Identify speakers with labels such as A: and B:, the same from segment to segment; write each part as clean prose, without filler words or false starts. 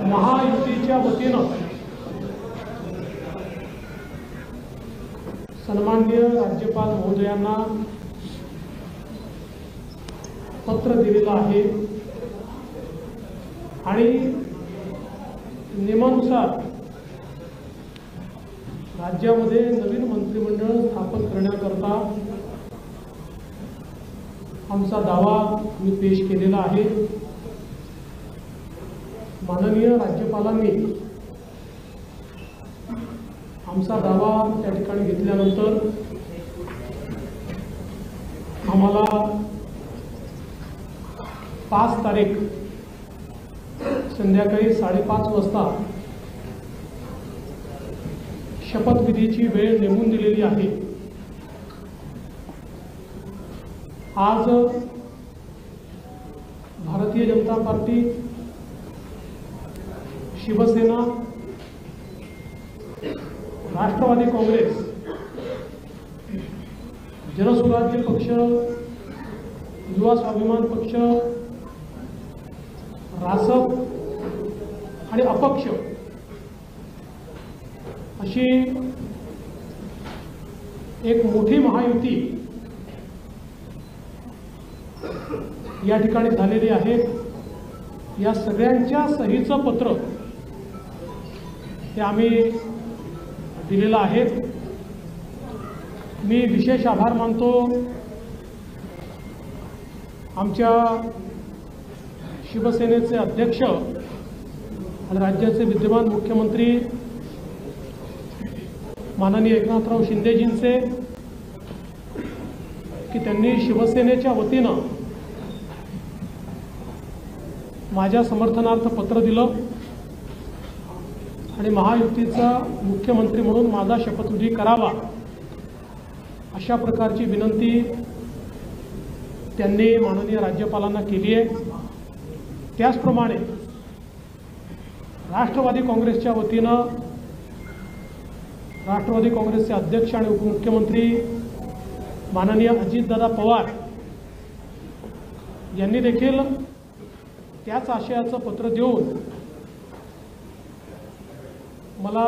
A: महायुतीच्या वतीनं सन्माननीय राज्यपाल महोदयांना पत्र दिलेलं आहे आणि नियमानुसार राज्यामध्ये नवीन मंत्रिमंडळ स्थापन करण्याकरता आमचा दावा मी पेश केलेला आहे। माननीय राज्यपालांनी आमचा दावा त्या ठिकाणी घेतल्यानंतर आम्हाला 5 तारीख संध्याकाळी 5:30 वाजता शपथविधीची वेळ नेमून दिलेली आहे। आज भारतीय जनता पार्टी, शिवसेना, राष्ट्रवादी काँग्रेस, जनसुराज्य पक्ष, युवा स्वाभिमान पक्ष, रासप आणि अपक्ष अशी एक मोठी महायुती या ठिकाणी झालेली आहे। या सगळ्यांच्या सहीचं पत्र हे आम्ही दिलेलं आहे। मी विशेष आभार मानतो आमच्या शिवसेनेचे अध्यक्ष आणि राज्याचे विद्यमान मुख्यमंत्री माननीय एकनाथराव शिंदेजींचे की त्यांनी शिवसेनेच्या वतीनं माझ्या समर्थनार्थ पत्र दिलं आणि महायुतीचा मुख्यमंत्री म्हणून माझा शपथविधी करावा अशा प्रकारची विनंती त्यांनी माननीय राज्यपालांना केली आहे। त्याचप्रमाणे राष्ट्रवादी काँग्रेसच्या वतीनं राष्ट्रवादी काँग्रेसचे अध्यक्ष आणि उपमुख्यमंत्री माननीय अजितदादा पवार यांनी देखील त्याच आशयाचं पत्र देऊन मला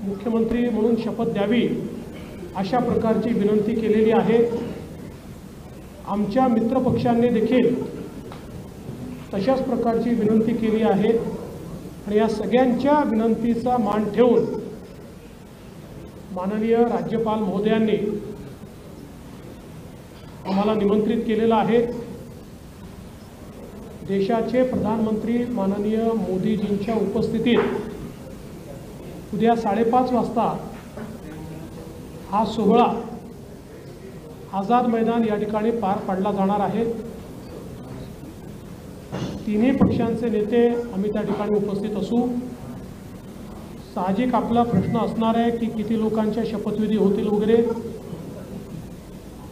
A: मुख्यमंत्री म्हणून शपथ द्यावी अशा प्रकारची विनंती केलेली आहे। आमच्या मित्रपक्षांनी देखील तशाच प्रकारची विनंती केली आहे आणि या सगळ्यांच्या विनंतीचा मान ठेवून माननीय राज्यपाल महोदयांनी आम्हाला निमंत्रित केलेलं आहे। देशाचे प्रधानमंत्री माननीय मोदीजींच्या उपस्थितीत उद्या 5:30 वाजता हा सोहळा आझाद मैदान या ठिकाणी पार पाडला जाणार आहे। तिन्ही पक्षांचे नेते आम्ही त्या ठिकाणी उपस्थित असू। साहजिक आपला प्रश्न असणार आहे की किती लोकांच्या शपथविधी होतील वगैरे,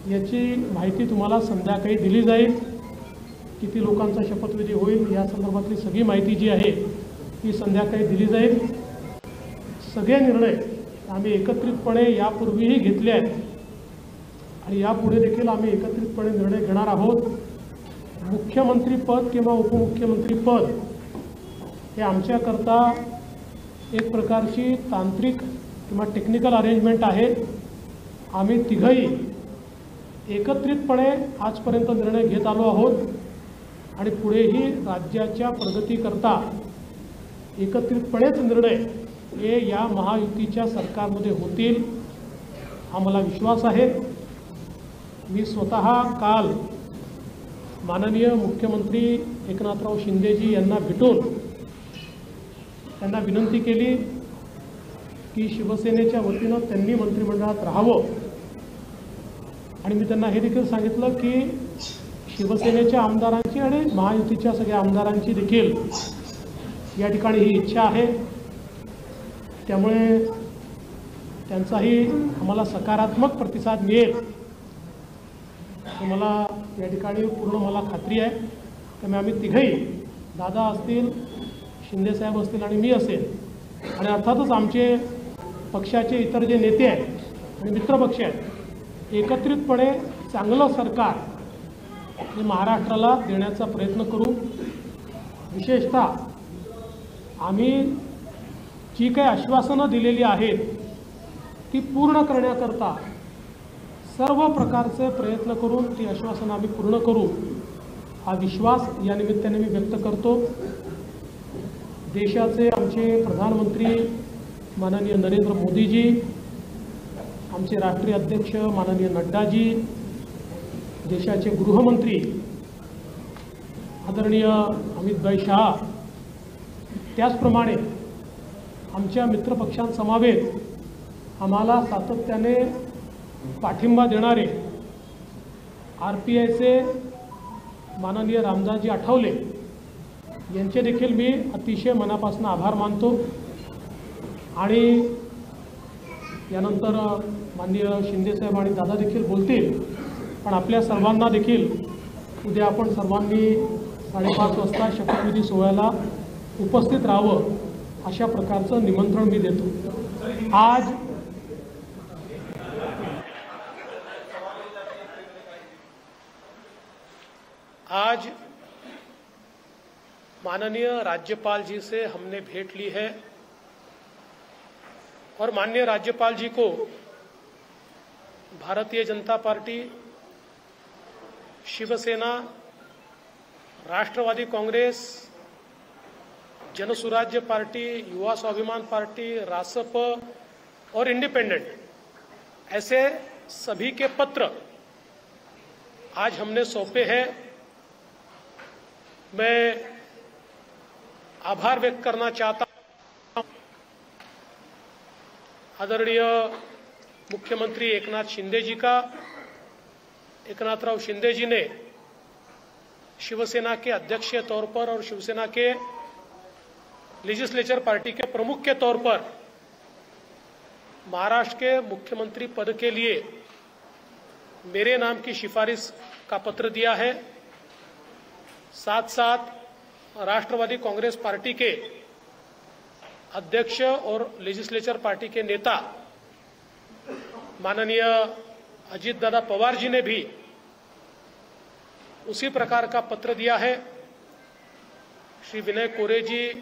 A: याची माहिती तुम्हाला संध्याकाळी दिली जाईल। किती लोकांचा शपथविधी होईल या संदर्भातली सगळी माहिती जी आहे ती संध्याकाळी दिली जाईल। सगळे निर्णय आम्ही एकत्रितपणे यापूर्वीही घेतले आहेत आणि यापुढे देखील आम्ही एकत्रितपणे निर्णय घेणार आहोत। मुख्यमंत्रीपद किंवा उपमुख्यमंत्रीपद हे आमच्याकरता एक प्रकारची तांत्रिक किंवा टेक्निकल अरेंजमेंट आहे। आम्ही तिघही एकत्रितपणे आजपर्यंत निर्णय घेत आलो आहोत आणि पुढेही राज्याच्या प्रगतीकरता एकत्रितपणेच निर्णय हे या महायुतीच्या सरकारमध्ये होतील आम्हाला विश्वास आहे। मी स्वतः काल माननीय मुख्यमंत्री एकनाथराव शिंदेजी यांना भेटून त्यांना विनंती केली की शिवसेनेच्या वतीनं त्यांनी मंत्रिमंडळात राहावं आणि मी त्यांना हे देखील सांगितलं की शिवसेनेच्या आमदारांची आणि महायुतीच्या सगळ्या आमदारांची देखील या ठिकाणी ही इच्छा आहे। त्यामुळे त्यांचाही आम्हाला सकारात्मक प्रतिसाद मिळेल हे मला या ठिकाणी पूर्ण मला खात्री आहे। त्यामुळे आम्ही तिघही, दादा असतील, शिंदेसाहेब असतील आणि मी असेल आणि अर्थातच आमचे पक्षाचे इतर जे नेते आहेत आणि मित्रपक्ष आहेत, एकत्रितपणे चांगलं सरकार हे महाराष्ट्राला देण्याचा प्रयत्न करू। विशेषतः आम्ही जी काही आश्वासनं दिलेली आहेत ती पूर्ण करण्याकरता सर्व प्रकारचे प्रयत्न करून ती आश्वासनं आम्ही पूर्ण करू हा विश्वास या निमित्ताने मी व्यक्त करतो। देशाचे आमचे प्रधानमंत्री माननीय नरेंद्र मोदीजी, आमचे राष्ट्रीय अध्यक्ष माननीय नड्डाजी, देशाचे गृहमंत्री आदरणीय अमित शाह, त्याचप्रमाणे आमच्या मित्रपक्षांसमवेत आम्हाला सातत्याने पाठिंबा देणारे RPIचे माननीय रामदासजी आठवले यांचे देखील मी अतिशय मनापासून आभार मानतो। आणि यानंतर माननीय शिंदेसाहेब आणि दादा देखील बोलतील, पण आपल्या सर्वांना देखील उद्या आपण सर्वांनी 5:30 वाजता शपथविधी सोहळ्याला उपस्थित राहावं अशा प्रकारचं निमंत्रण मी देतो। आज माननीय राज्यपाल जी से हमने भेंट ली है और माननीय राज्यपाल जी को भारतीय जनता पार्टी, शिवसेना, राष्ट्रवादी कांग्रेस, जनसुराज्य पार्टी, युवा स्वाभिमान पार्टी, रासप और इंडिपेंडेंट ऐसे सभी के पत्र आज हमने सौंपे हैं। मैं आभार व्यक्त करना चाहता हूं आदरणीय मुख्यमंत्री एकनाथ शिंदे जी का। एकनाथराव शिंदे जी ने शिवसेना के अध्यक्ष के तौर पर और शिवसेना के लेजिस्लेचर पार्टी के प्रमुख के तौर पर महाराष्ट्र के मुख्यमंत्री पद के लिए मेरे नाम की सिफारिश का पत्र दिया है। साथ साथ राष्ट्रवादी कांग्रेस पार्टी के अध्यक्ष और लेजिस्लेचर पार्टी के नेता माननीय अजित दादा पवार जी ने भी उसी प्रकार का पत्र दिया है। श्री विनय कोरे जी,